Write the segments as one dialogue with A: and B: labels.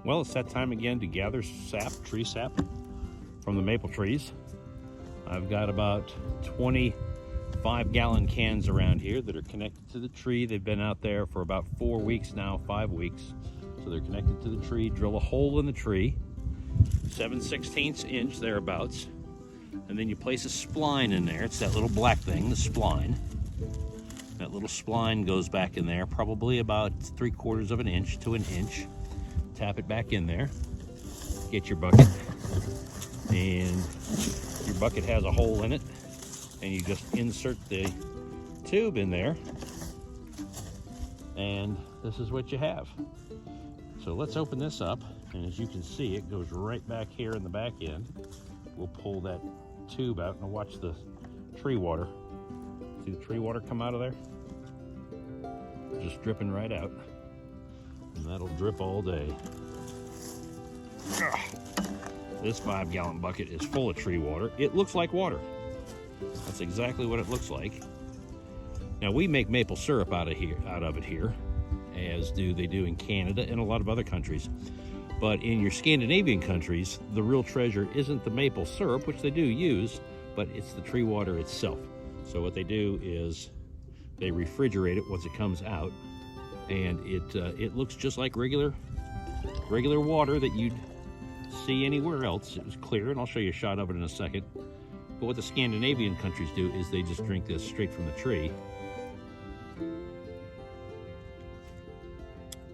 A: Well, it's that time again to gather sap, tree sap, from the maple trees. I've got about 25-gallon cans around here that are connected to the tree. They've been out there for about 4 weeks now, 5 weeks. So they're connected to the tree. Drill a hole in the tree, 7/16 inch thereabouts. And then you place a spline in there. It's that little black thing, the spline. That little spline goes back in there, probably about 3/4 of an inch to an inch. Tap it back in there, get your bucket, and your bucket has a hole in it, and you just insert the tube in there, and this is what you have. So let's open this up, and as you can see, it goes right back here in the back end. We'll pull that tube out and watch the tree water. See the tree water come out of there? Just dripping right out. And that'll drip all day. This 5-gallon bucket is full of tree water. It looks like water. That's exactly what it looks like. Now we make maple syrup out of it here, as they do in Canada and a lot of other countries. But in your Scandinavian countries, the real treasure isn't the maple syrup, which they do use, but it's the tree water itself. So what they do is they refrigerate it once it comes out, and it looks just like regular water that you'd see anywhere else. It was clear, and I'll show you a shot of it in a second. But what the Scandinavian countries do is they just drink this straight from the tree.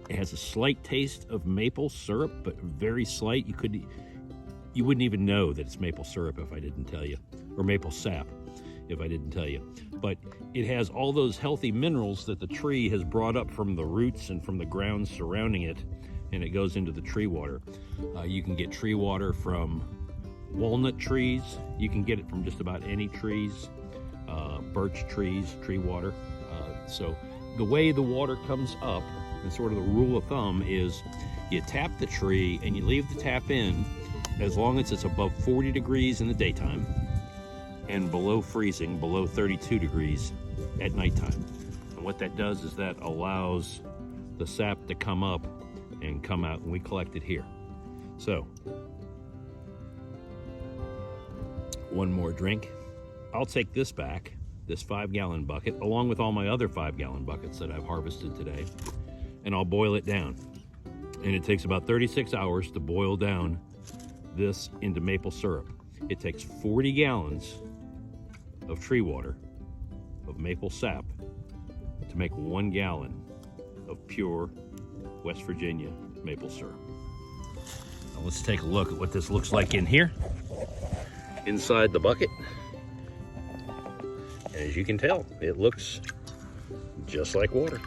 A: It has a slight taste of maple syrup, but very slight. You wouldn't even know that it's maple syrup if I didn't tell you, or maple sap if I didn't tell you. But it has all those healthy minerals that the tree has brought up from the roots and from the ground surrounding it, and it goes into the tree water. You can get tree water from walnut trees. You can get it from just about any trees, birch trees, tree water. So the way the water comes up, and sort of the rule of thumb is you tap the tree and you leave the tap in as long as it's above 40 degrees in the daytime and below freezing, below 32 degrees at nighttime. And what that does is that allows the sap to come up and come out, and we collect it here. So, one more drink. I'll take this back, this 5-gallon bucket, along with all my other 5-gallon buckets that I've harvested today, and I'll boil it down. And it takes about 36 hours to boil down this into maple syrup. It takes 40 gallons of tree water, of maple sap, to make 1 gallon of pure West Virginia maple syrup. Now let's take a look at what this looks like in here, inside the bucket. And as you can tell, it looks just like water.